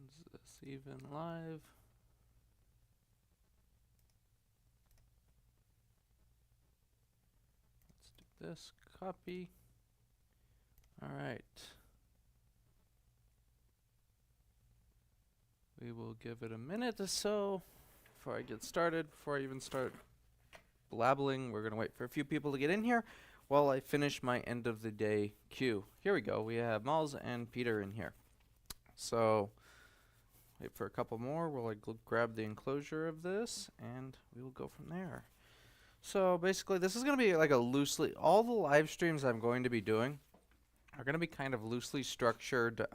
Is this even live? Let's do this, copy. All right. We will give it a minute or so before I get started. Before I even start blabbling, we're going to wait for a few people to get in here while I finish my end of the day queue. Here we go. We have Miles and Peter in here. So wait for a couple more while I grab the enclosure of this, and we will go from there. So basically, this is going to be like a loosely, all the live streams I'm going to be doing are going to be kind of loosely structured,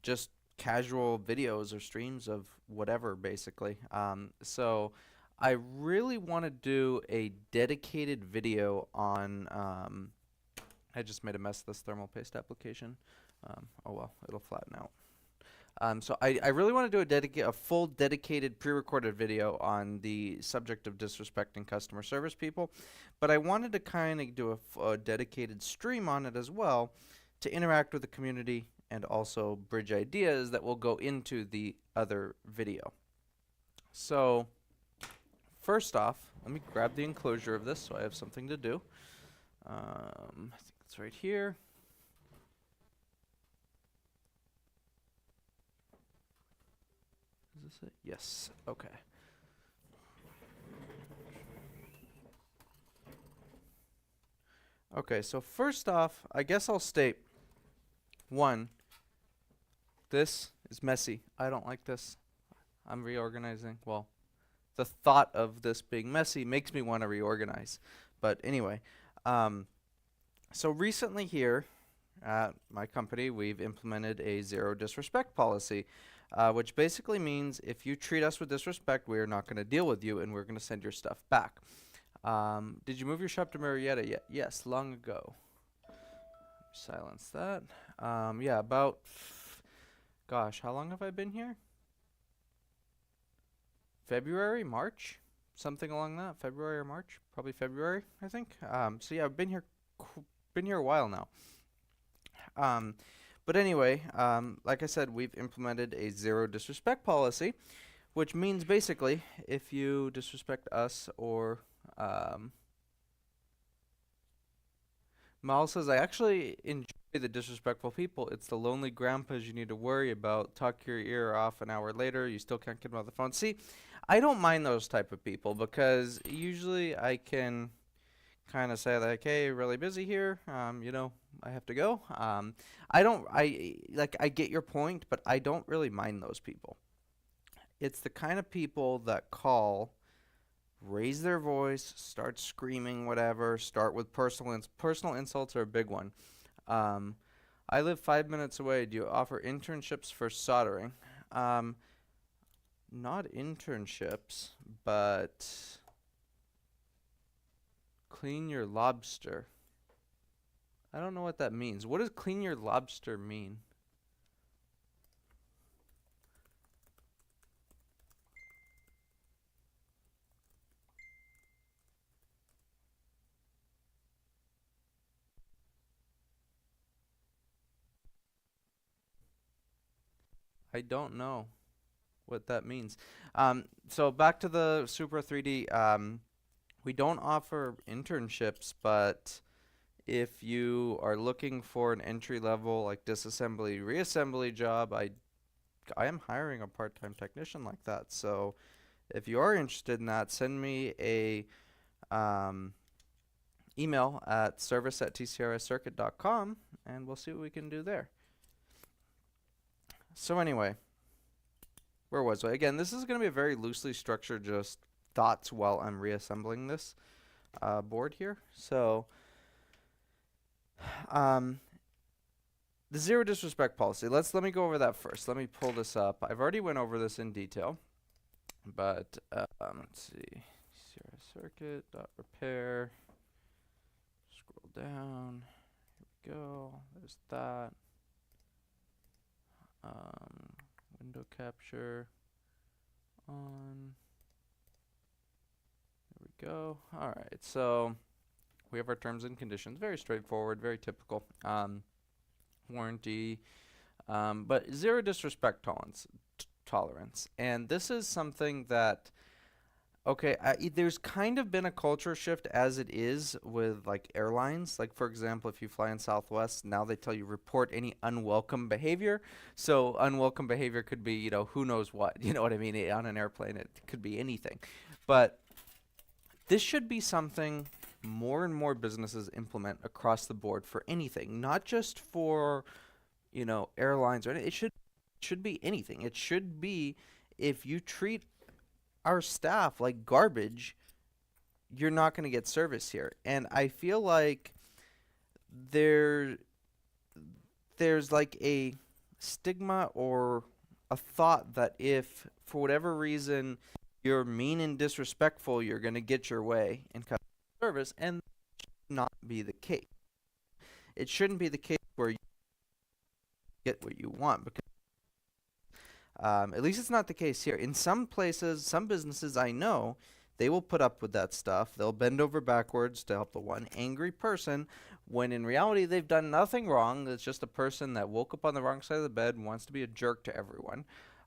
just casual videos or streams of whatever, basically. So I really want to do a dedicated video on, I just made a mess of this thermal paste application. Oh well, it'll flatten out. So I really want to do a full dedicated pre-recorded video on the subject of disrespecting customer service people, but I wanted to kind of do a dedicated stream on it as well to interact with the community and also bridge ideas that will go into the other video. So first off, let me grab the enclosure of this so I have something to do. I think it's right here. Is this it? Yes. Okay. Okay, so first off, I guess I'll state, one, this is messy. I don't like this. I'm reorganizing. Well, the thought of this being messy makes me want to reorganize. But anyway, so recently here at my company, we've implemented a zero disrespect policy, which basically means if you treat us with disrespect, we are not going to deal with you and we're going to send your stuff back. Did you move your shop to Marietta yet? Yes, long ago. Silence that. Yeah, about, gosh, how long have I been here? February, March, something along that. February or March, probably February, I think. So yeah, I've been here a while now. But anyway, like I said, we've implemented a zero disrespect policy, which means basically if you disrespect us or Mal says, I actually enjoy the disrespectful people. It's the lonely grandpas you need to worry about. Talk your ear off an hour later. You still can't get them on the phone. See, I don't mind those type of people because usually I can kind of say like, hey, really busy here. You know, I have to go. I get your point, but I don't really mind those people. It's the kind of people that call, raise their voice, start screaming, whatever, start with personal insults are a big one. I live 5 minutes away. Do you offer internships for soldering? Not internships, but clean your lobster. I don't know what that means. What does clean your lobster mean? I don't know what that means. So back to the Supra 3D. We don't offer internships, but if you are looking for an entry level like disassembly, reassembly job, I am hiring a part-time technician like that. So if you are interested in that, send me a email at service@tcrscircuit.com and we'll see what we can do there. So anyway, where was I? Again, this is going to be a very loosely structured just thoughts while I'm reassembling this board here. So the zero disrespect policy. Let me go over that first. Let me pull this up. I've already went over this in detail, but let's see. Circuit.repair. Scroll down. Here we go. There's that. Window capture on. There we go. All right. So we have our terms and conditions. Very straightforward. Very typical. Warranty. but zero disrespect tolerance. And this is something that, okay, there's kind of been a culture shift as it is with like airlines. Like for example, if you fly in Southwest, now they tell you report any unwelcome behavior. So unwelcome behavior could be, who knows what. You know what I mean? On an airplane, it could be anything. But this should be something more and more businesses implement across the board for anything, not just for, airlines or anything. It should be anything. It should be, if you treat our staff like garbage, you're not going to get service here. And I feel like there there's like a stigma or a thought that if for whatever reason you're mean and disrespectful, you're going to get your way in customer service, and that should not be the case. It shouldn't be the case where you get what you want, because at least it's not the case here. In some places, some businesses I know, they will put up with that stuff. They'll bend over backwards to help the one angry person, when in reality they've done nothing wrong. It's just a person that woke up on the wrong side of the bed and wants to be a jerk to everyone.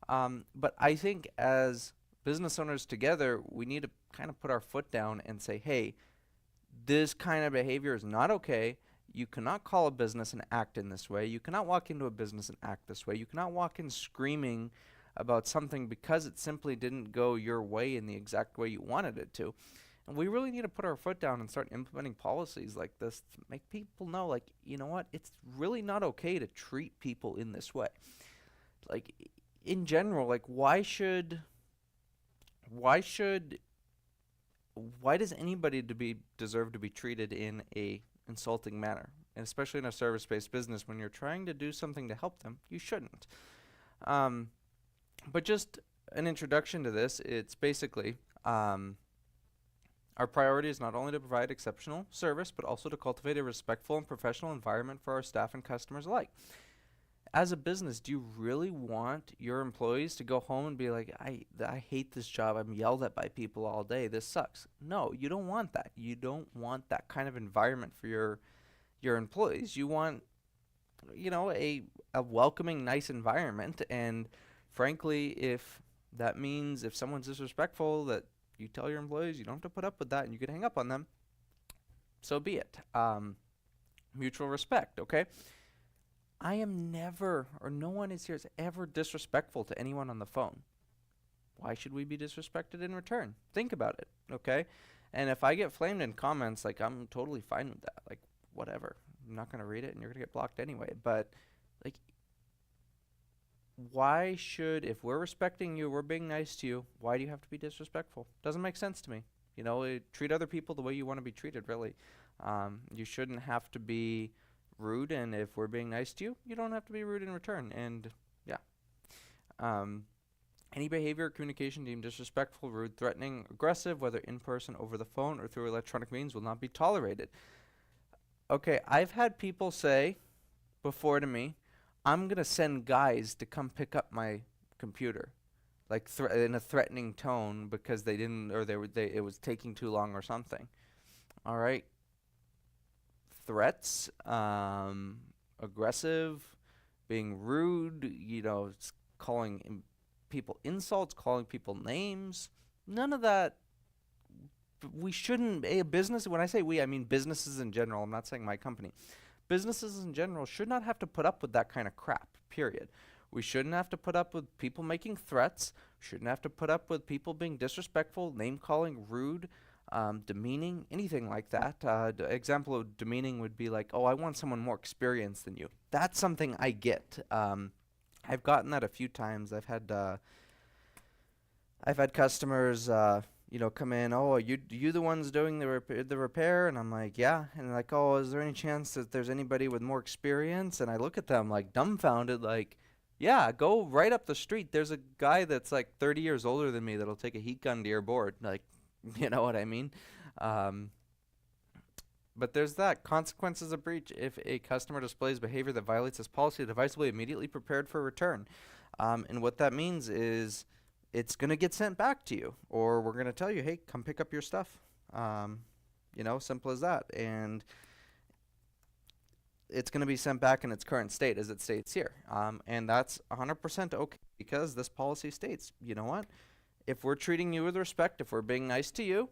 But I think as business owners together, we need to kind of put our foot down and say, hey, this kind of behavior is not okay. You cannot call a business and act in this way. You cannot walk into a business and act this way. You cannot walk in screaming about something because it simply didn't go your way in the exact way you wanted it to. And we really need to put our foot down and start implementing policies like this to make people know, like, you know what, it's really not okay to treat people in this way. Like, in general, like, why does anybody deserve to be treated in a insulting manner? And especially in a service-based business, when you're trying to do something to help them, you shouldn't. But just an introduction to this, it's basically our priority is not only to provide exceptional service, but also to cultivate a respectful and professional environment for our staff and customers alike. As a business, do you really want your employees to go home and be like, I hate this job, I'm yelled at by people all day, this sucks? No, you don't want that. You don't want that kind of environment for your employees. You want, a welcoming, nice environment. And frankly, if that means if someone's disrespectful, that you tell your employees you don't have to put up with that and you can hang up on them, so be it. Mutual respect, okay? I am never, or no one is here is ever disrespectful to anyone on the phone. Why should we be disrespected in return? Think about it, okay? And if I get flamed in comments, like, I'm totally fine with that. Like, whatever. I'm not going to read it and you're going to get blocked anyway. But, like, why should, if we're respecting you, we're being nice to you, why do you have to be disrespectful? Doesn't make sense to me. Treat other people the way you want to be treated, really. You shouldn't have to be rude, and if we're being nice to you, you don't have to be rude in return. And yeah, any behavior or communication deemed disrespectful, rude, threatening, aggressive, whether in person, over the phone, or through electronic means, will not be tolerated. Okay, I've had people say before to me, I'm gonna send guys to come pick up my computer, like in a threatening tone, because they didn't, or it was taking too long or something. All right. Threats, aggressive, being rude, calling people insults, calling people names. None of that. We shouldn't, a business, when I say we, I mean businesses in general. I'm not saying my company. Businesses in general should not have to put up with that kind of crap, period. We shouldn't have to put up with people making threats. Shouldn't have to put up with people being disrespectful, name-calling, rude, demeaning, anything like that. Example of demeaning would be like, oh, I want someone more experienced than you. That's something I get. I've gotten that a few times. I've had customers, come in. Oh, are you the ones doing the repair? And I'm like, yeah. And they're like, oh, is there any chance that there's anybody with more experience? And I look at them like dumbfounded, like, yeah, go right up the street. There's a guy that's like 30 years older than me that'll take a heat gun to your board. Like, you know what I mean? But there's that. Consequences of breach. If a customer displays behavior that violates this policy, the device will be immediately prepared for return. And what that means is it's going to get sent back to you, or we're going to tell you, hey, come pick up your stuff. Simple as that. And it's going to be sent back in its current state as it states here. And that's 100% okay because this policy states, you know what? If we're treating you with respect, if we're being nice to you,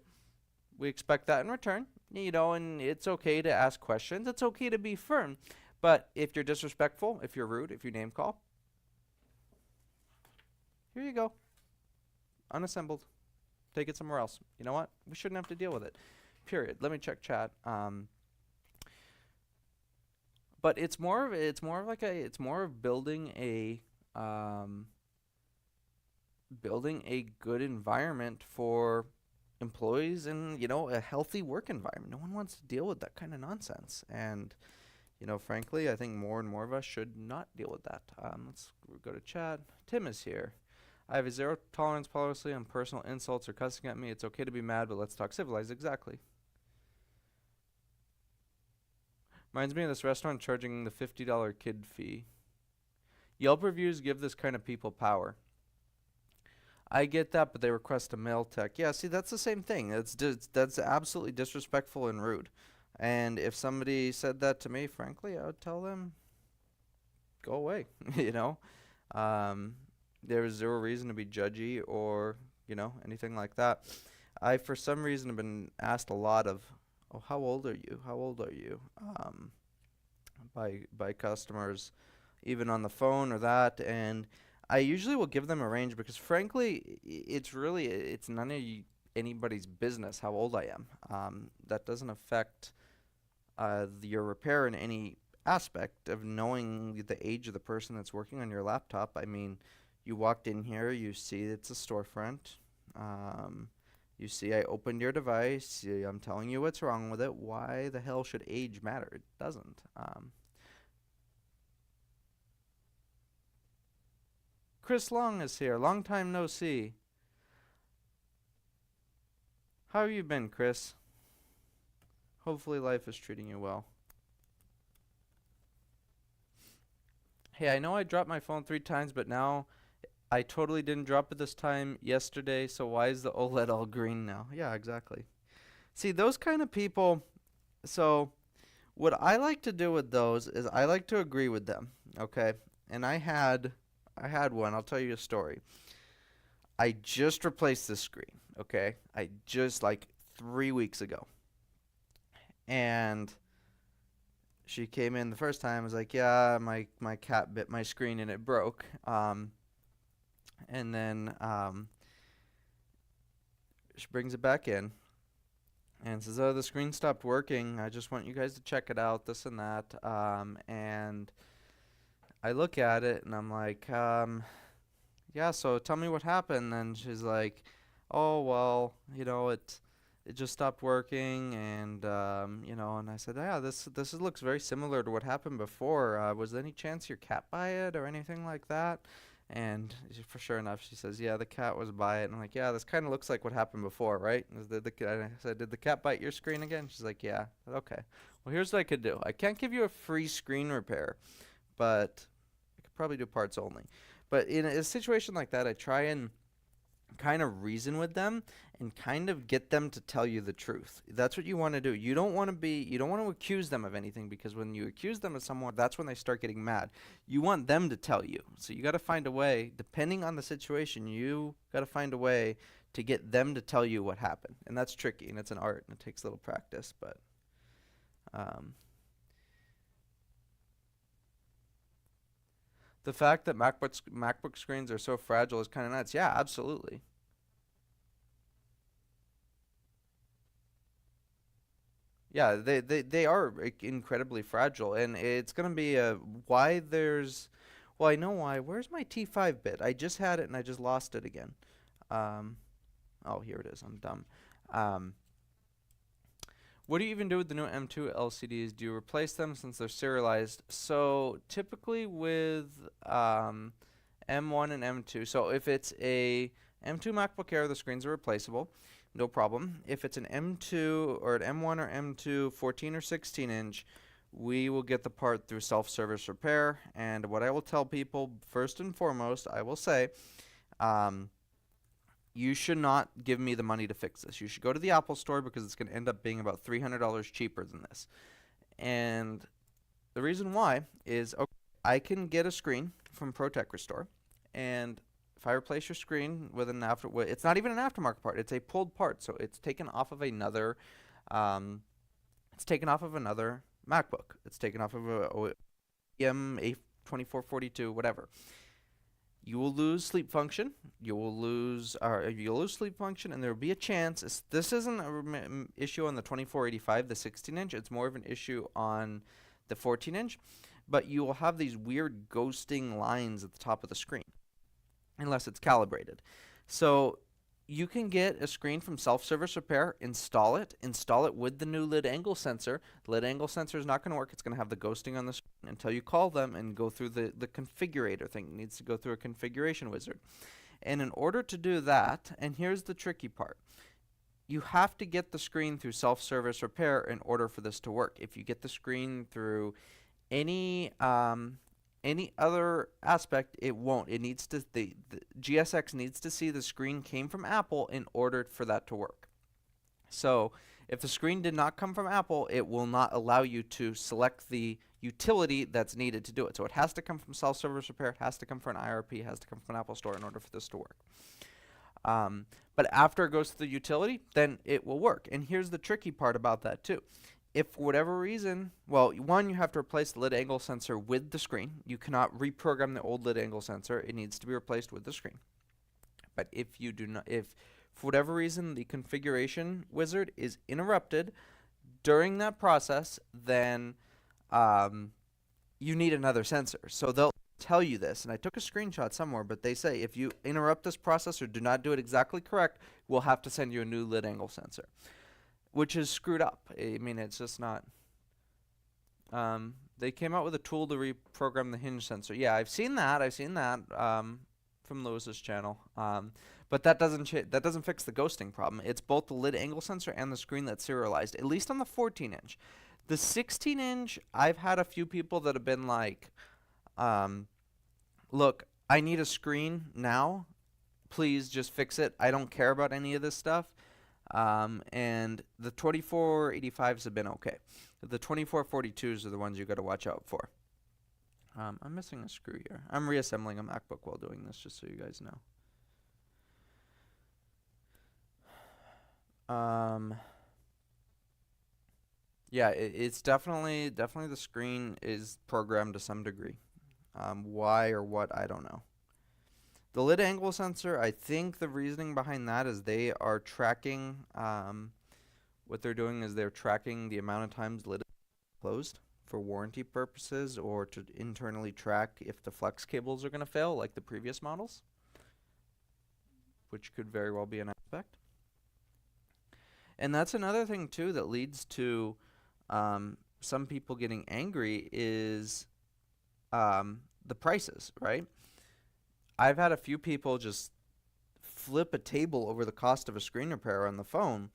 we expect that in return, you know, and it's okay to ask questions. It's okay to be firm. But if you're disrespectful, if you're rude, if you name call, here you go. Unassembled. Take it somewhere else. You know what? We shouldn't have to deal with it. Period. Let me check chat. But it's more of building a good environment for employees and, you know, a healthy work environment. No one wants to deal with that kind of nonsense. And, you know, frankly, I think more and more of us should not deal with that. Let's go to chat. Tim is here. I have a zero tolerance policy on personal insults or cussing at me. It's okay to be mad, but let's talk civilized. Exactly. Reminds me of this restaurant charging the $50 kid fee. Yelp reviews give this kind of people power. I get that, but they request a mail tech. Yeah, see, that's the same thing. That's absolutely disrespectful and rude. And if somebody said that to me, frankly, I would tell them, go away, you know. There's zero reason to be judgy or, you know, anything like that. I, for some reason, have been asked a lot of, oh, how old are you? How old are you? By customers, even on the phone or that. And I usually will give them a range because, frankly, it's none of anybody's business how old I am. That doesn't affect your repair in any aspect of knowing the age of the person that's working on your laptop. I mean, you walked in here, you see it's a storefront. You see I opened your device. I'm telling you what's wrong with it. Why the hell should age matter? It doesn't. Chris Long is here. Long time no see. How have you been, Chris? Hopefully life is treating you well. Hey, I know I dropped my phone 3 times, but now I totally didn't drop it this time yesterday, so why is the OLED all green now? Yeah, exactly. See, those kind of people, so what I like to do with those is I like to agree with them, okay? And I had one. I'll tell you a story. I just replaced this screen, okay? I just, like, 3 weeks ago. And she came in the first time, was like, yeah, my cat bit my screen and it broke. And then she brings it back in and says, oh, the screen stopped working. I just want you guys to check it out, this and that. And I look at it and I'm like, yeah, so tell me what happened. And she's like, oh, well, you know, it just stopped working. And, you know, and I said, yeah, this looks very similar to what happened before. Was there any chance your cat by it or anything like that? And for sure enough, she says, yeah, the cat was by it. And I'm like, yeah, this kind of looks like what happened before, right? I said, did the cat bite your screen again? She's like, yeah. I said, okay. Well, here's what I could do. I can't give you a free screen repair, but I could probably do parts only. But in a situation like that, I try and kind of reason with them and kind of get them to tell you the truth. That's what you want to do. You don't want to accuse them of anything, because when you accuse them of someone, that's when they start getting mad. You want them to tell you. So you got to find a way, depending on the situation, you got to find a way to get them to tell you what happened. And that's tricky, and it's an art, and it takes a little practice, but the fact that MacBook screens are so fragile is kind of nuts. Yeah, absolutely. Yeah, they are incredibly fragile, and it's going to be why there's, well, I know why. Where's my T5 bit? I just had it and I just lost it again. Um, oh, here it is. I'm dumb. Um, what do you even do with the new M2 LCDs? Do you replace them since they're serialized? So typically with M1 and M2, so if it's a M2 MacBook Air, the screens are replaceable. No problem. If it's an M2 or an M1 or M2 14 or 16 inch, we will get the part through self-service repair. And what I will tell people, first and foremost, I will say, you should not give me the money to fix this. You should go to the Apple store, because it's going to end up being about $300 cheaper than this. And The reason why is, okay, I can get a screen from ProTech Restore, and if I replace your screen with an it's not even an aftermarket part, it's a pulled part, so it's taken off of another, MacBook. It's taken off of a OEM A2442, whatever. You will lose sleep function. You'll lose sleep function, and there will be a chance. This isn't an issue on the 2485, the 16-inch. It's more of an issue on the 14-inch. But you will have these weird ghosting lines at the top of the screen, unless it's calibrated. So you can get a screen from Self-Service Repair, install it with the new lid angle sensor. The lid angle sensor is not going to work. It's going to have the ghosting on the screen until you call them and go through the configurator thing. It needs to go through a configuration wizard. And in order to do that, and here's the tricky part, you have to get the screen through Self-Service Repair in order for this to work. If you get the screen through any other aspect, it won't. It needs to, the GSX needs to see the screen came from Apple in order for that to work. So if the screen did not come from Apple, it will not allow you to select the utility that's needed to do it. So it has to come from Self-Service Repair, it has to come from an IRP, it has to come from an Apple Store in order for this to work. But after it goes to the utility, then it will work. And here's the tricky part about that too. If for whatever reason, well, one, you have to replace the lid angle sensor with the screen. You cannot reprogram the old lid angle sensor. It needs to be replaced with the screen. But if you do not, if for whatever reason the configuration wizard is interrupted during that process, then you need another sensor. So they'll tell you this, and I took a screenshot somewhere, but they say if you interrupt this process or do not do it exactly correct, we'll have to send you a new lid angle sensor, which is screwed up. I mean, it's just not. They came out with a tool to reprogram the hinge sensor. Yeah, I've seen that. From Lewis's channel. But that doesn't fix the ghosting problem. It's both the lid angle sensor and the screen that's serialized, at least on the 14-inch. The 16-inch, I've had a few people that have been like, look, I need a screen now. Please just fix it. I don't care about any of this stuff. And the 2485s have been okay. The 2442s are the ones you got to watch out for. I'm missing a screw here. I'm reassembling a MacBook while doing this, just so you guys know. Yeah, it's definitely the screen is programmed to some degree. Why or what, I don't know. The lid angle sensor, I think the reasoning behind that is they are tracking, what they're doing is they're tracking the amount of times the lid is closed for warranty purposes, or to internally track if the flex cables are going to fail like the previous models, which could very well be an aspect. And that's another thing too that leads to some people getting angry is the prices, right? I've had a few people just flip a table over the cost of a screen repair on the phone,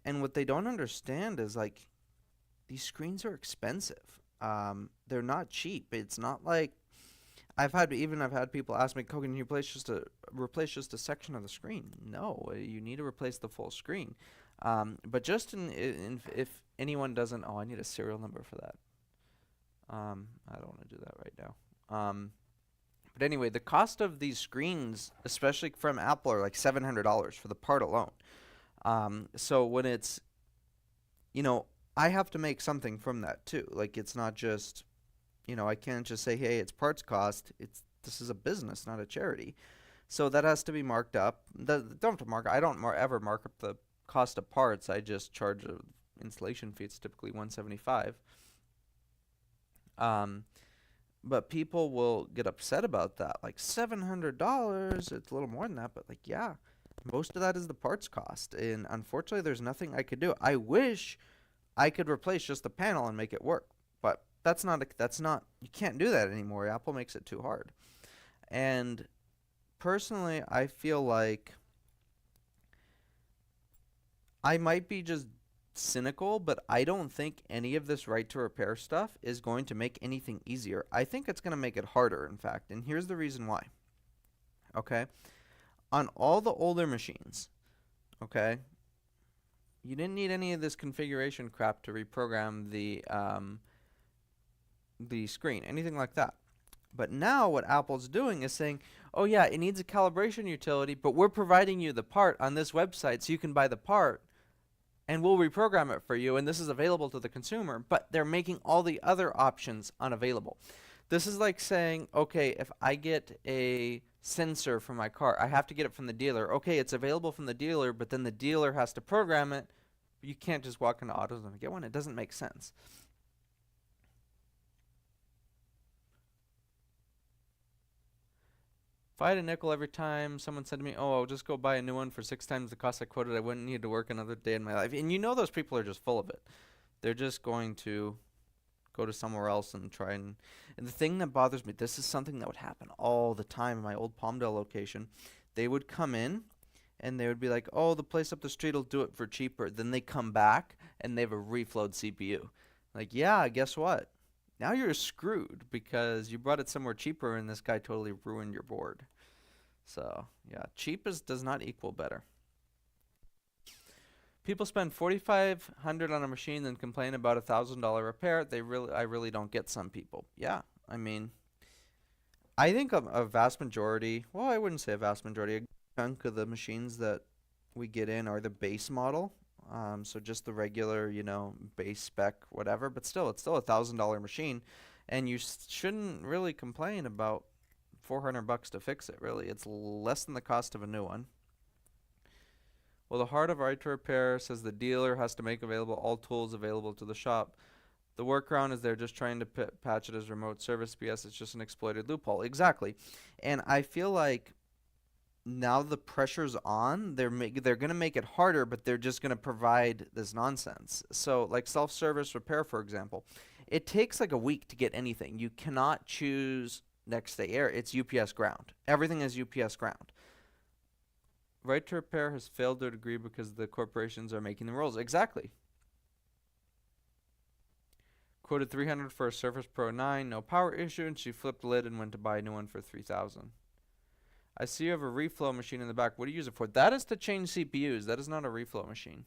and what they don't understand is, like, these screens are expensive. They're not cheap. It's not like I've had people ask me, "Can you replace just a section of the screen?" No, you need to replace the full screen. But just if anyone doesn't, I need a serial number for that. I don't want to do that right now. But anyway, the cost of these screens, especially from Apple, are like $700 for the part alone. So when it's, I have to make something from that too. Like, it's not just, I can't just say, hey, it's parts cost. This is a business, not a charity. So that has to be marked up. I don't ever mark up the cost of parts. I just charge an installation fee. It's typically $175. But people will get upset about that. Like, $700, it's a little more than that, but like, yeah, most of that is the parts cost. And unfortunately, there's nothing I could do. I wish I could replace just the panel and make it work, but that's not, you can't do that anymore. Apple makes it too hard. And personally, I feel like I might be just cynical, but I don't think any of this right to repair stuff is going to make anything easier. I think it's going to make it harder, in fact, and here's the reason why. Okay, on all the older machines, okay, you didn't need any of this configuration crap to reprogram the the screen, anything like that. But now what Apple's doing is saying, oh yeah, it needs a calibration utility, but we're providing you the part on this website so you can buy the part and we'll reprogram it for you, and this is available to the consumer, but they're making all the other options unavailable. This is like saying, okay, if I get a sensor for my car, I have to get it from the dealer. Okay, it's available from the dealer, but then the dealer has to program it. You can't just walk into AutoZone and get one. It doesn't make sense. If I had a nickel every time someone said to me, oh, I'll just go buy a new one for 6 times the cost I quoted, I wouldn't need to work another day in my life. And you know those people are just full of it. They're just going to go to somewhere else and try and the thing that bothers me, this is something that would happen all the time in my old Palmdale location. They would come in and they would be like, oh, the place up the street will do it for cheaper. Then they come back and they have a reflowed CPU. Like, yeah, guess what? Now you're screwed because you brought it somewhere cheaper and this guy totally ruined your board. So, yeah, cheap does not equal better. People spend $4,500 on a machine and complain about a $1,000 repair. I really don't get some people. Yeah, I mean, I think a vast majority, well, I wouldn't say a vast majority, a chunk of the machines that we get in are the base model. So just the regular, you know, base spec, whatever, but still, it's still a $1,000 machine, and you shouldn't really complain about $400 to fix it, really. It's less than the cost of a new one. Well, the heart of right to repair says the dealer has to make available all tools available to the shop. The workaround is they're just trying to patch it as remote service. BS, it's just an exploited loophole. Exactly. And I feel like now the pressure's on. They're going to make it harder, but they're just going to provide this nonsense. So like self-service repair, for example, it takes like a week to get anything. You cannot choose next day air. It's UPS ground. Everything is UPS ground. Right to repair has failed to a degree because the corporations are making the rules. Exactly. Quoted $300 for a Surface Pro 9, no power issue, and she flipped the lid and went to buy a new one for $3,000. I see you have a reflow machine in the back. What do you use it for? That is to change CPUs. That is not a reflow machine.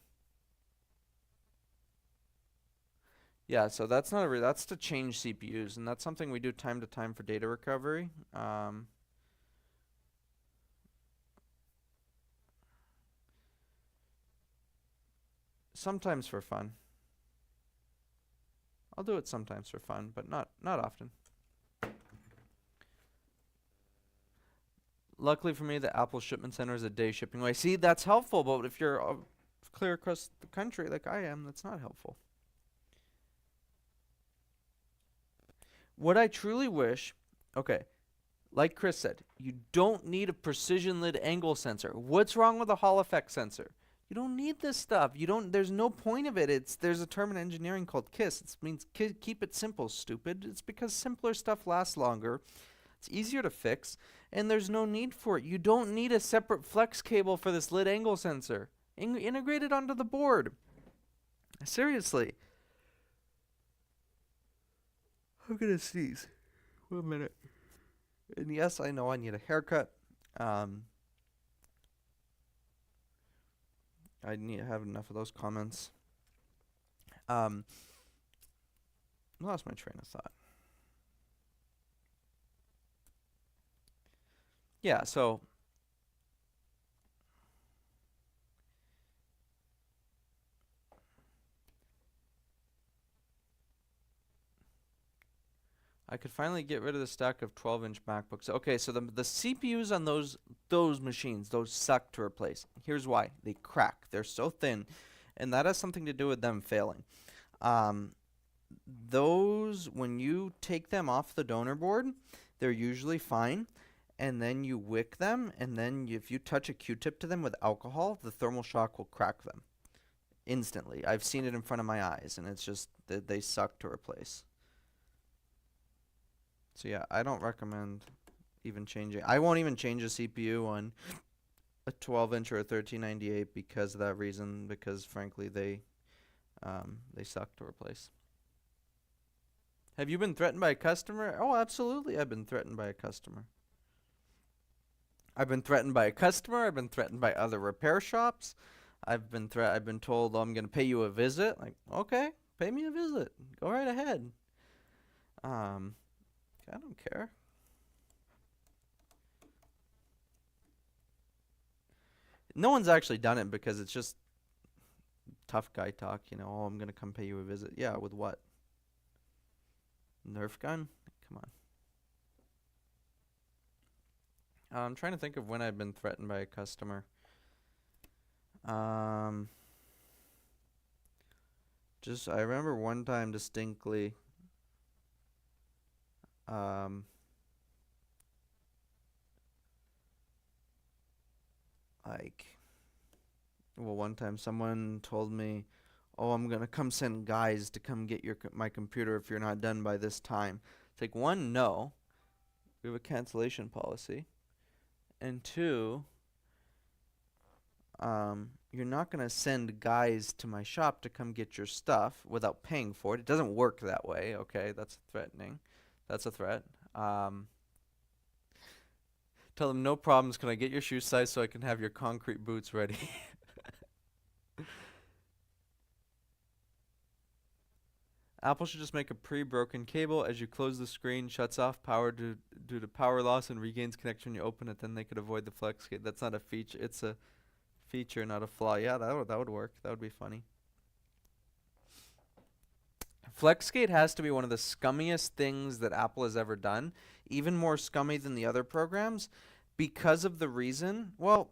Yeah, so that's not that's to change CPUs, and that's something we do time to time for data recovery. Sometimes for fun. I'll do it sometimes for fun, but not often. Luckily for me, the Apple shipment center is a day shipping away. See, that's helpful, but if you're clear across the country like I am, that's not helpful. What I truly wish, okay, like Chris said, you don't need a precision lid angle sensor. What's wrong with a Hall effect sensor? You don't need this stuff. There's no point of it. There's a term in engineering called KISS. It means keep it simple, stupid. It's because simpler stuff lasts longer. It's easier to fix, and there's no need for it. You don't need a separate flex cable for this lid angle sensor. Integrate it onto the board. Seriously. I'm gonna sneeze. 1 minute. And yes, I know I need a haircut. I need to have enough of those comments. I lost my train of thought. Yeah, so I could finally get rid of the stack of 12-inch MacBooks. Okay, so the CPUs on those machines, those suck to replace. Here's why. They crack. They're so thin, and that has something to do with them failing. Those, when you take them off the donor board, they're usually fine, and then you wick them, and then if you touch a Q-tip to them with alcohol, the thermal shock will crack them instantly. I've seen it in front of my eyes, and it's just that they suck to replace. So yeah, I don't recommend even changing. I won't even change a CPU on a 12-inch or a 1398 because of that reason. Because frankly, they suck to replace. Have you been threatened by a customer? Oh, absolutely, I've been threatened by a customer. I've been threatened by a customer. I've been threatened by other repair shops. I've been told, oh, I'm going to pay you a visit. Like, okay, pay me a visit. Go right ahead. I don't care. No one's actually done it because it's just tough guy talk, you know. Oh, I'm gonna come pay you a visit. Yeah, with what? Nerf gun? Come on. I'm trying to think of when I've been threatened by a customer. Just I remember one time distinctly. Like, well, one time someone told me, "Oh, I'm gonna come send guys to come get my computer if you're not done by this time." It's like, one, no, we have a cancellation policy, and two, you're not gonna send guys to my shop to come get your stuff without paying for it. It doesn't work that way. Okay, that's threatening. That's a threat. Tell them no problems. Can I get your shoe size so I can have your concrete boots ready? Apple should just make a pre-broken cable. As you close the screen, shuts off power due to power loss and regains connection when you open it. Then they could avoid the flex gate. That's not a feature. It's a feature, not a flaw. Yeah, that would work. That would be funny. FlexGate has to be one of the scummiest things that Apple has ever done, even more scummy than the other programs, because of the reason. Well,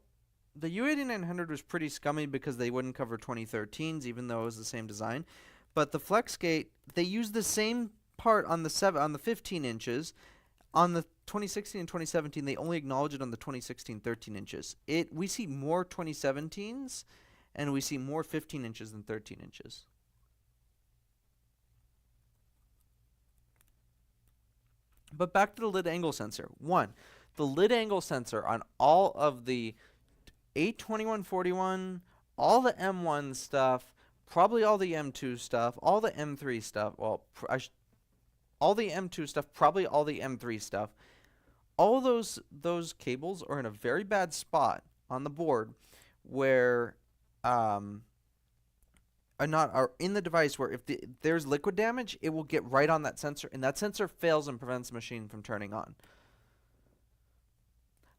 the U8900 was pretty scummy because they wouldn't cover 2013s, even though it was the same design. But the FlexGate, they used the same part on the 15 inches. On the 2016 and 2017, they only acknowledge it on the 2016 13 inches. We see more 2017s, and we see more 15 inches than 13 inches. But back to the lid angle sensor. One, the lid angle sensor on all of the 82141, all the M1 stuff, probably all the M2 stuff, all the M3 stuff, well, all the M2 stuff, probably all the M3 stuff, all those cables are in a very bad spot on the board where are in the device where if there's liquid damage, it will get right on that sensor, and that sensor fails and prevents the machine from turning on.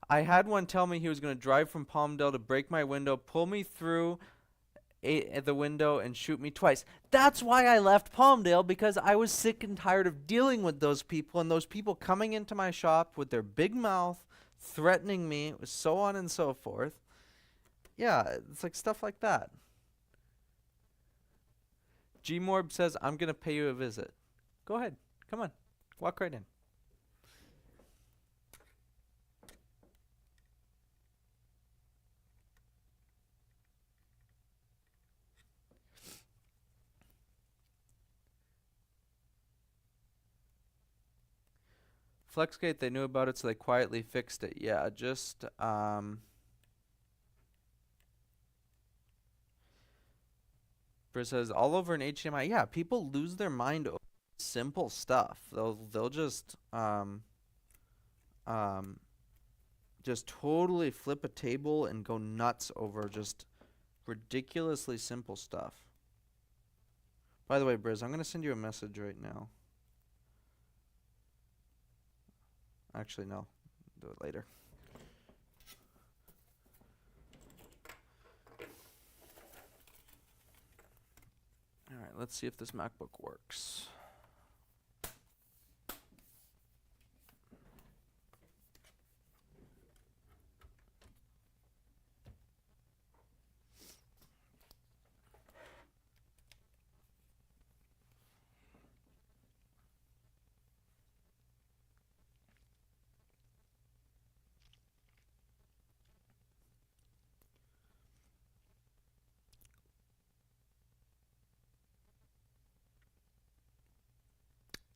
I had one tell me he was going to drive from Palmdale to break my window, pull me through the window, and shoot me twice. That's why I left Palmdale, because I was sick and tired of dealing with those people, and those people coming into my shop with their big mouth, threatening me, so on and so forth. Yeah, it's like stuff like that. Gmorb says, I'm going to pay you a visit. Go ahead. Come on. Walk right in. FlexGate, they knew about it, so they quietly fixed it. Yeah, just Britt says all over an HDMI. Yeah, people lose their mind over simple stuff. They'll just totally flip a table and go nuts over just ridiculously simple stuff. By the way, Briz, I'm gonna send you a message right now. Actually, no. Do it later. Alright, let's see if this MacBook works.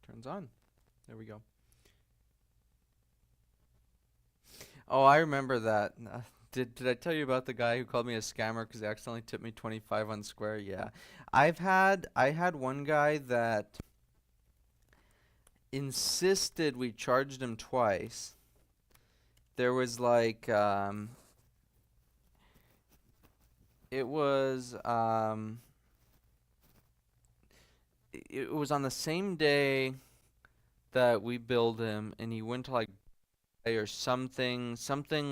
Turns on. There we go. Oh, I remember that. Did I tell you about the guy who called me a scammer because he accidentally tipped me 25 on Square? Yeah. I had one guy that insisted we charged him twice. There was like it was on the same day that we billed him, and he went to like or something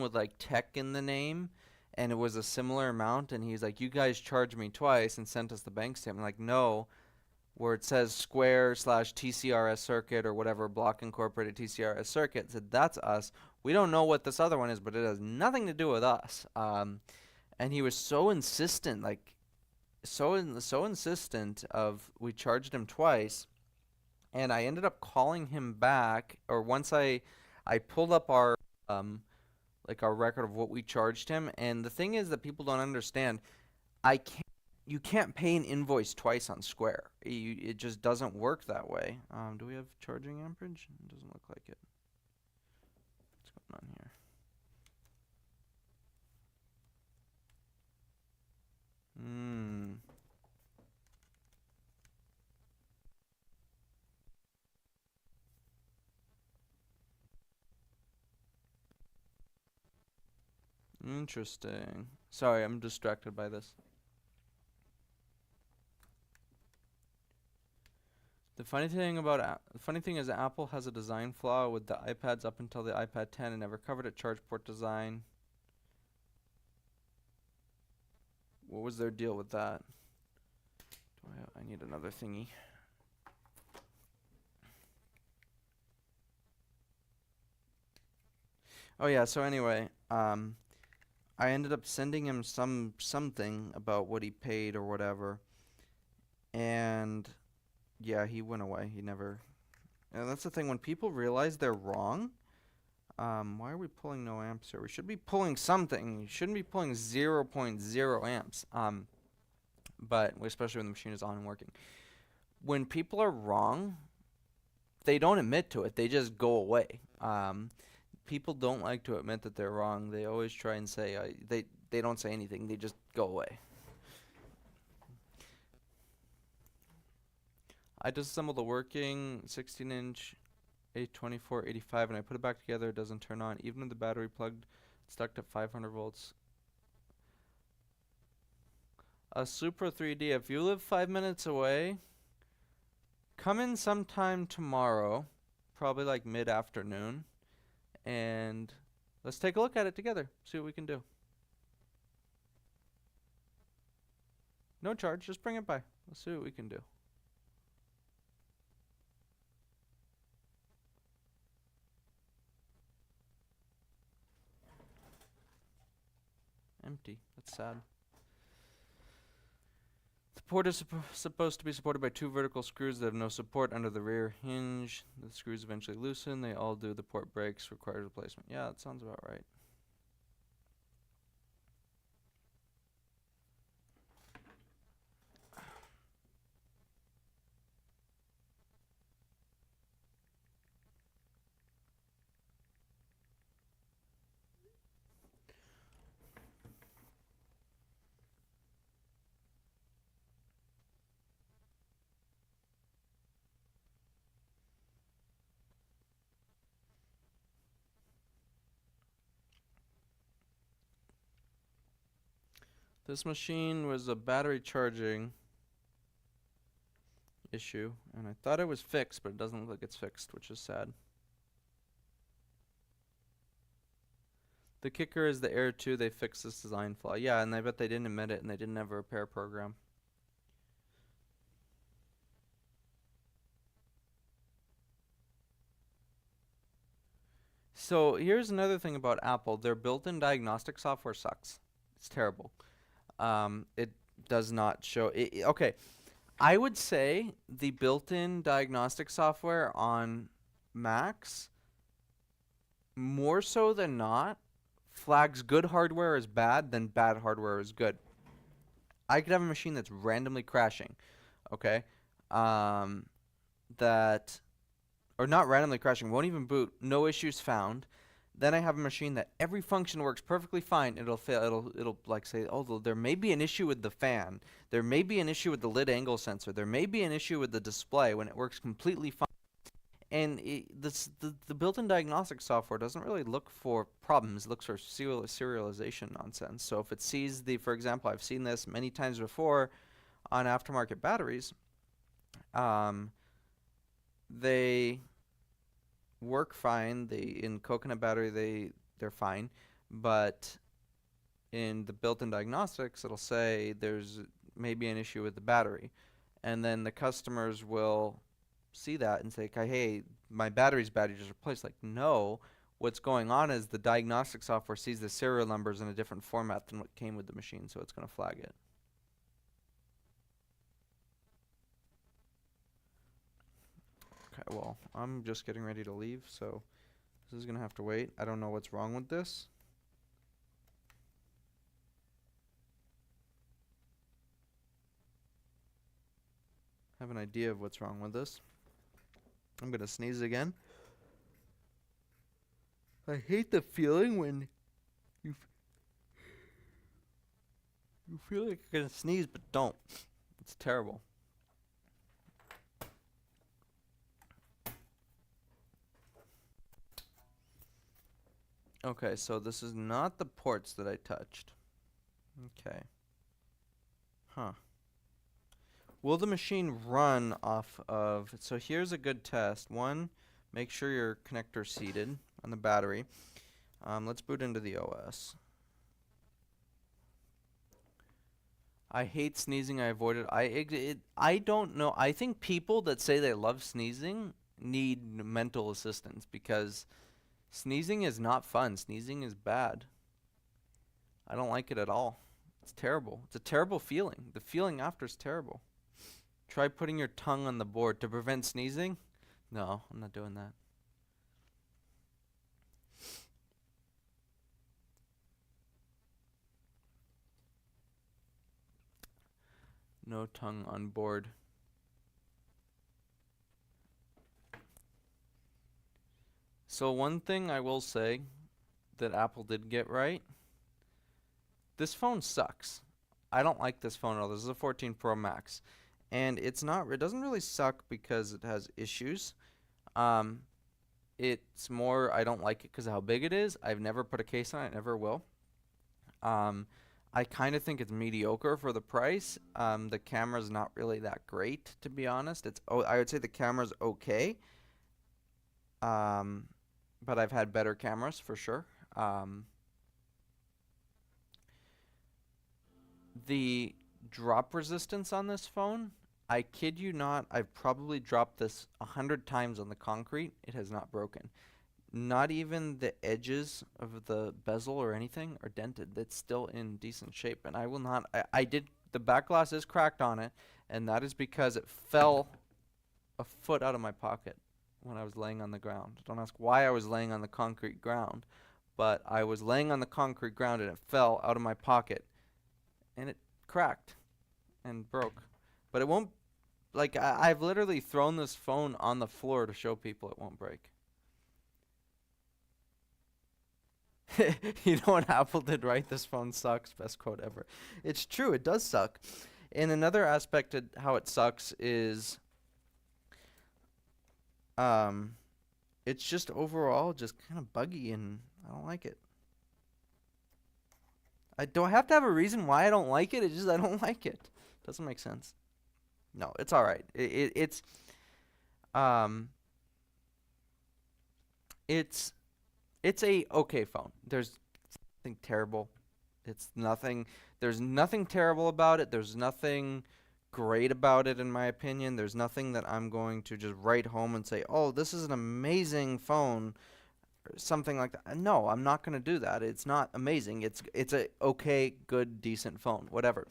with like tech in the name, and it was a similar amount, and he's like, you guys charged me twice and sent us the bank statement. Like, no, where it says Square slash TCRS circuit or whatever, Block Incorporated TCRS circuit, said that's us. We don't know what this other one is, but it has nothing to do with us. And he was so insistent, like so insistent of we charged him twice, and I ended up calling him back, or once I pulled up our like our record of what we charged him, and the thing is that people don't understand, I can't you can't pay an invoice twice on Square. It just doesn't work that way. Do we have charging amperage? It doesn't look like it. What's going on here? Interesting. Sorry, I'm distracted by this. The funny thing is Apple has a design flaw with the iPads up until the iPad 10 and never covered it. Charge port design. What was their deal with that? I need another thingy. Oh yeah, so anyway, I ended up sending him something about what he paid or whatever. And yeah, he went away. He never. And that's the thing, when people realize they're wrong, why are we pulling no amps here? We should be pulling something. You shouldn't be pulling 0.0 amps. But especially when the machine is on and working. When people are wrong, they don't admit to it. They just go away. People don't like to admit that they're wrong. They always try and say they don't say anything. They just go away. I disassembled a working 16-inch 824/85 and I put it back together. It doesn't turn on. Even with the battery plugged, stuck to 500 volts. A Supra 3D. If you live 5 minutes away, come in sometime tomorrow, probably like mid-afternoon, and let's take a look at it together. See what we can do. No charge. Just bring it by. Let's see what we can do. Empty. That's sad. The port is supposed to be supported by 2 vertical screws that have no support under the rear hinge. The screws eventually loosen. They all do. The port breaks. Requires replacement. Yeah, that sounds about right. This machine was a battery charging issue, and I thought it was fixed, but it doesn't look like it's fixed, which is sad. The kicker is the Air 2, they fixed this design flaw. Yeah, and I bet they didn't admit it, and they didn't have a repair program. So here's another thing about Apple. Their built-in diagnostic software sucks. It's terrible. It does not show. Okay, I would say the built-in diagnostic software on Macs, more so than not, flags good hardware as bad than bad hardware as good. I could have a machine that's randomly crashing, okay? That, or not randomly crashing, won't even boot, no issues found. Then I have a machine that every function works perfectly fine. It'll fail. It'll like say, oh, there may be an issue with the fan. There may be an issue with the lid angle sensor. There may be an issue with the display when it works completely fine. And the built-in diagnostic software doesn't really look for problems. It looks for serialization nonsense. So if it sees for example, I've seen this many times before on aftermarket batteries. They work fine. In coconut battery they're fine, but in the built-in diagnostics it'll say there's maybe an issue with the battery, and then the customers will see that and say, okay, hey, my battery's bad, you just replace. Like, no, what's going on is the diagnostic software sees the serial numbers in a different format than what came with the machine, so it's going to flag it. Okay, well, I'm just getting ready to leave, so this is going to have to wait. I don't know what's wrong with this. I have an idea of what's wrong with this. I'm going to sneeze again. I hate the feeling when you feel like you're going to sneeze, but don't. It's terrible. Okay, so this is not the ports that I touched. Okay. Huh. Will the machine run off of... So here's a good test. One, make sure your connector's seated on the battery. Let's boot into the OS. I hate sneezing. I avoid it. I don't know. I think people that say they love sneezing need mental assistance, because sneezing is not fun. Sneezing is bad. I don't like it at all. It's terrible. It's a terrible feeling. The feeling after is terrible. Try putting your tongue on the board to prevent sneezing. No, I'm not doing that. No tongue on board. So one thing I will say that Apple did get right, this phone sucks. I don't like this phone at all. This is a 14 Pro Max. And it doesn't really suck because it has issues. It's more, I don't like it because of how big it is. I've never put a case on it, never will. I kind of think it's mediocre for the price. The camera's not really that great, to be honest. I would say the camera's okay. But I've had better cameras for sure. The drop resistance on this phone, I kid you not, I've probably dropped this 100 times on the concrete. It has not broken. Not even the edges of the bezel or anything are dented. It's still in decent shape, and the back glass is cracked on it, and that is because it fell a foot out of my pocket when I was laying on the ground. Don't ask why I was laying on the concrete ground, but I was laying on the concrete ground and it fell out of my pocket, and it cracked and broke. But it won't, like, I've literally thrown this phone on the floor to show people it won't break. You know what Apple did right? This phone sucks. Best quote ever. It's true. It does suck. And another aspect of how it sucks is it's just overall just kind of buggy, and I don't like it. I don't have to have a reason why I don't like it. It's just I don't like it. Doesn't make sense. No, it's all right. It's a okay phone. There's nothing terrible. There's nothing terrible about it. There's nothing great about it, in my opinion. There's nothing that I'm going to just write home and say, oh, this is an amazing phone, or something like that. No, I'm not going to do that. It's not amazing. It's a okay, good, decent phone, whatever.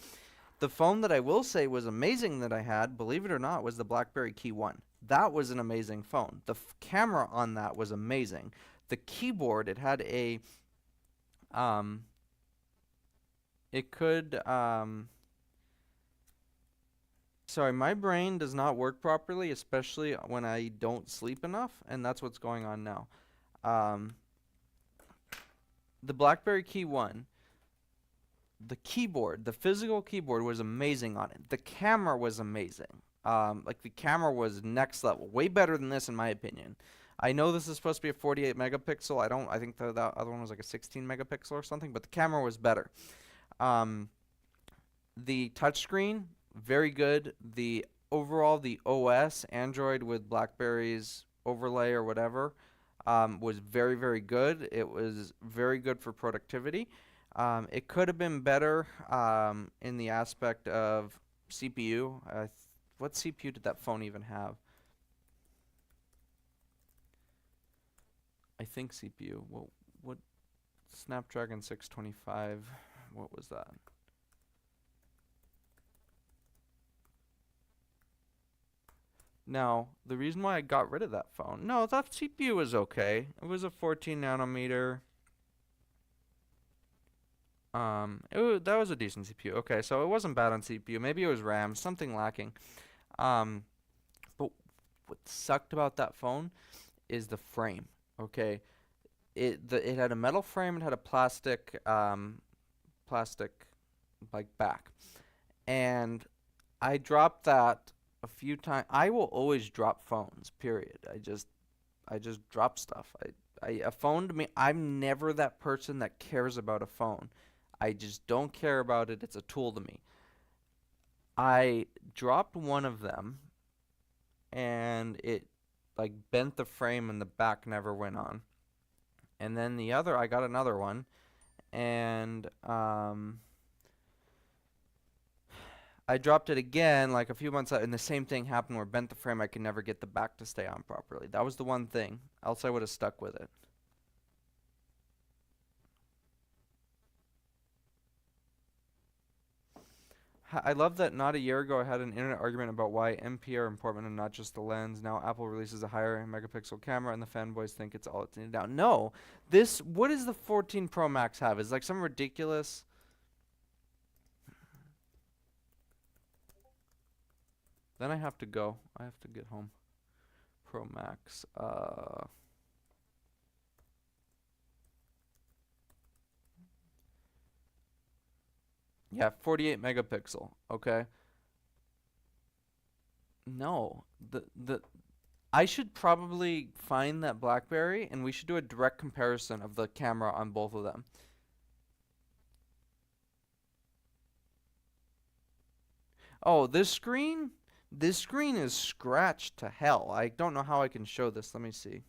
The phone that I will say was amazing that I had, believe it or not, was the BlackBerry Key 1. That was an amazing phone. The camera on that was amazing. The keyboard, it had a, sorry, my brain does not work properly, especially when I don't sleep enough, and that's what's going on now. The BlackBerry Key 1, the keyboard, the physical keyboard was amazing on it. The camera was amazing. Like, the camera was next level, way better than this in my opinion. I know this is supposed to be a 48 megapixel. I think that other one was like a 16 megapixel or something, but the camera was better. The touchscreen, very good. The OS, Android with BlackBerry's overlay or whatever, was very, very good. It was very good for productivity. It could have been better in the aspect of CPU. What CPU did that phone even have? I think CPU. What Snapdragon 625? What was that? Now, the reason why I got rid of that phone, no, that CPU was okay. It was a 14 nanometer. That was a decent CPU. Okay, so it wasn't bad on CPU. Maybe it was RAM, something lacking. But what sucked about that phone is the frame. Okay, it had a metal frame. It had a plastic like back, and I dropped that a few times. I will always drop phones. Period. I just drop stuff. A phone to me, I'm never that person that cares about a phone. I just don't care about it. It's a tool to me. I dropped one of them, and it like bent the frame and the back never went on. And then the other, I got another one, and I dropped it again like a few months out, and the same thing happened where bent the frame. I could never get the back to stay on properly. That was the one thing. Else I would have stuck with it. I love that not a year ago I had an internet argument about why MP are important and not just the lens. Now Apple releases a higher megapixel camera and the fanboys think it's all it's needed now. No, what does the 14 Pro Max have? Is like some ridiculous. Then I have to go. I have to get home. Pro Max. Yeah, 48 megapixel. Okay. No, I should probably find that BlackBerry and we should do a direct comparison of the camera on both of them. Oh, this screen is scratched to hell. I don't know how I can show this. Let me see.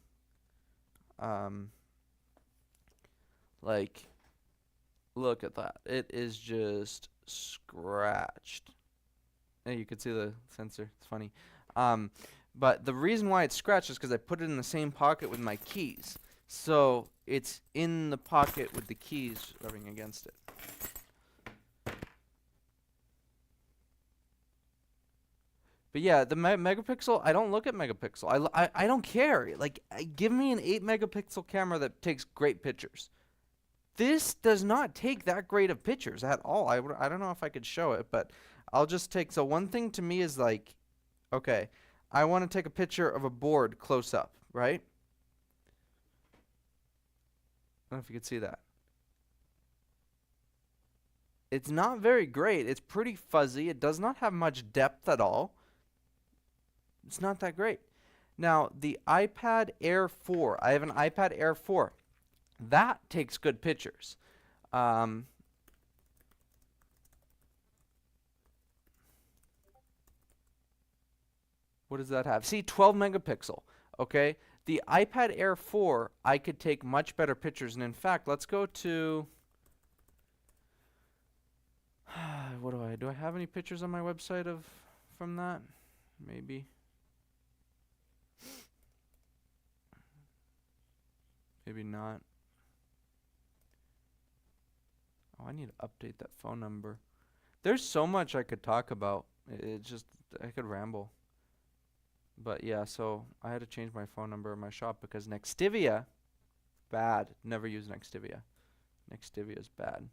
Like, look at that. It is just scratched. And you can see the sensor. It's funny. But the reason why it's scratched is because I put it in the same pocket with my keys. So it's in the pocket with the keys rubbing against it. But yeah, the megapixel, I don't look at megapixel. I don't care. Like, give me an 8 megapixel camera that takes great pictures. This does not take that great of pictures at all. I don't know if I could show it, but I'll just take, so one thing to me is like, okay, I want to take a picture of a board close up, right? I don't know if you can see that. It's not very great. It's pretty fuzzy. It does not have much depth at all. It's not that great. Now, the iPad Air 4, I have an iPad Air 4. That takes good pictures. What does that have? See, 12 megapixel. Okay, the iPad Air 4, I could take much better pictures. And in fact, let's go to. What do I have any pictures on my website from that? Maybe. Maybe not. Oh, I need to update that phone number. There's so much I could talk about. I could ramble. But yeah, so I had to change my phone number in my shop because Nextivia, bad. Never use Nextivia. Nextivia is bad.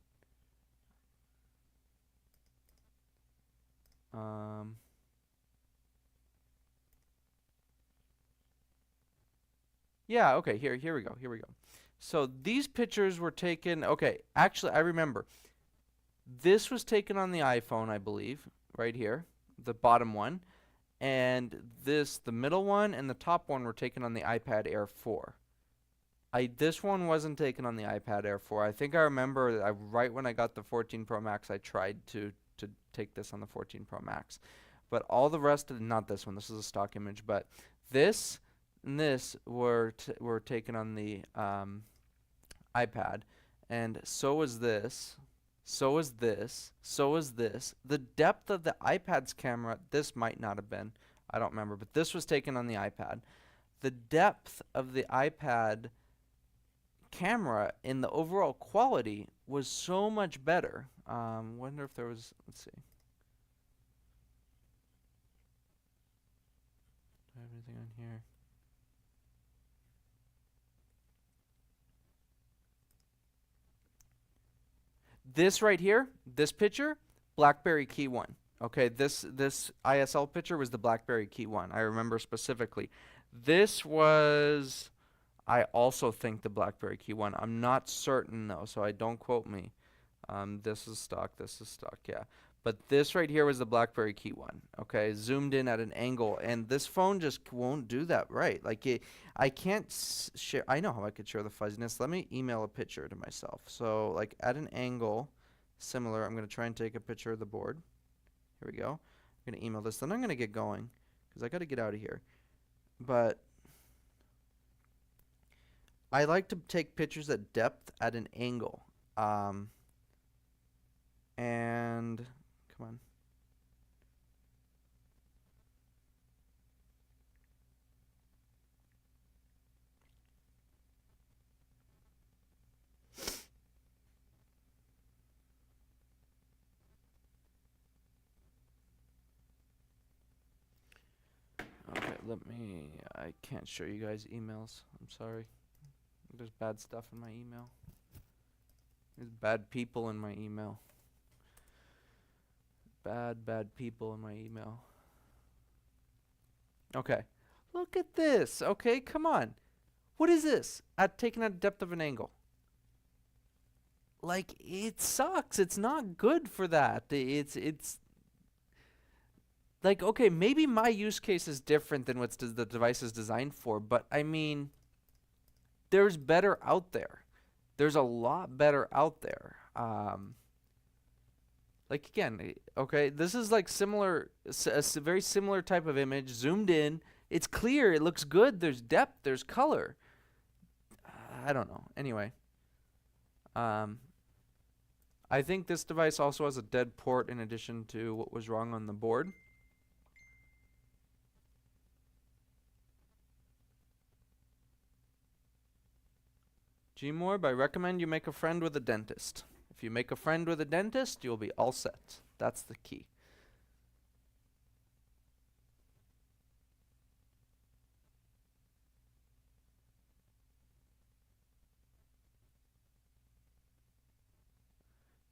Yeah, okay, here we go. So these pictures were taken, okay, actually I remember. This was taken on the iPhone, I believe, right here, the bottom one. And the middle one and the top one were taken on the iPad Air 4. This one wasn't taken on the iPad Air 4. I think I remember that right when I got the 14 Pro Max, I tried to take this on the 14 Pro Max. But all the rest of, not this one, this is a stock image, but this and this were taken on the iPad, and so is this, so is this, so is this. The depth of the iPad's camera, this might not have been, I don't remember, but this was taken on the iPad. The depth of the iPad camera in the overall quality was so much better. Wonder if there was, let's see. Do I have anything on here? This right here, this picture, BlackBerry Key 1. Okay, this ISL picture was the BlackBerry Key 1. I remember specifically. This was, I also think, the BlackBerry Key 1. I'm not certain though, so don't quote me. This is stock, yeah. But this right here was the BlackBerry Key 1. Okay, zoomed in at an angle, and this phone just won't do that right. Like I can't share. I know how I could share the fuzziness. Let me email a picture to myself. So like at an angle similar, I'm gonna try and take a picture of the board. Here we go. I'm gonna email this. Then I'm gonna get going because I gotta get out of here. But I like to take pictures at depth at an angle. And come on. Okay, I can't show you guys emails. I'm sorry. There's bad stuff in my email. There's bad people in my email. Bad people in my email. Okay. Look at this. Okay, come on. What is this? Taken at depth of an angle. Like, it sucks. It's not good for that. It's like, okay, maybe my use case is different than what the device is designed for, but I mean, there's better out there. There's a lot better out there. Like again, okay, this is like similar, a very similar type of image, zoomed in. It's clear. It looks good. There's depth. There's color. I don't know. Anyway, I think this device also has a dead port in addition to what was wrong on the board. Gmorb, I recommend you make a friend with a dentist. If you make a friend with a dentist, you'll be all set. That's the key.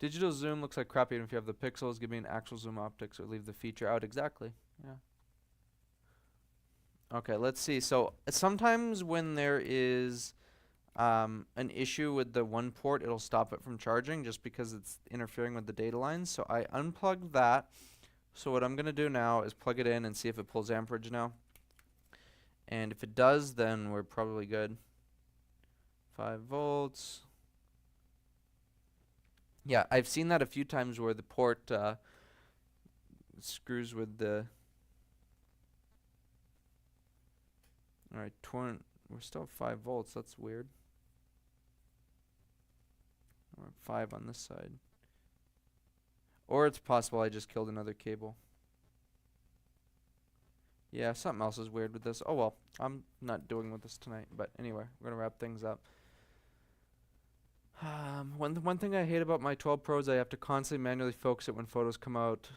Digital zoom looks like crap even if you have the pixels. Give me an actual zoom optics or leave the feature out. Exactly. Yeah. Okay, let's see. So sometimes when there is an issue with the one port, it'll stop it from charging just because it's interfering with the data lines. So I unplugged that. So what I'm going to do now is plug it in and see if it pulls amperage now. And if it does, then we're probably good. 5 volts. Yeah, I've seen that a few times where the port screws with the... Alright, we're still at 5 volts. That's weird. We're at 5 on this side. Or it's possible I just killed another cable. Yeah, something else is weird with this. Oh well, I'm not doing with this tonight. But anyway, we're going to wrap things up. One thing I hate about my 12 Pro is I have to constantly manually focus it when photos come out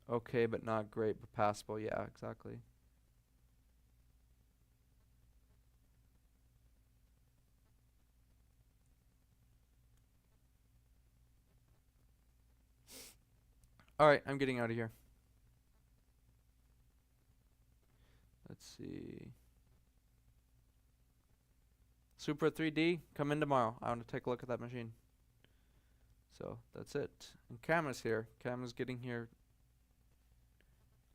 okay, but not great, but passable. Yeah, exactly. Alright, I'm getting out of here. Let's see. Supra 3D, come in tomorrow. I want to take a look at that machine. So that's it. And Cam is here. Cam is getting here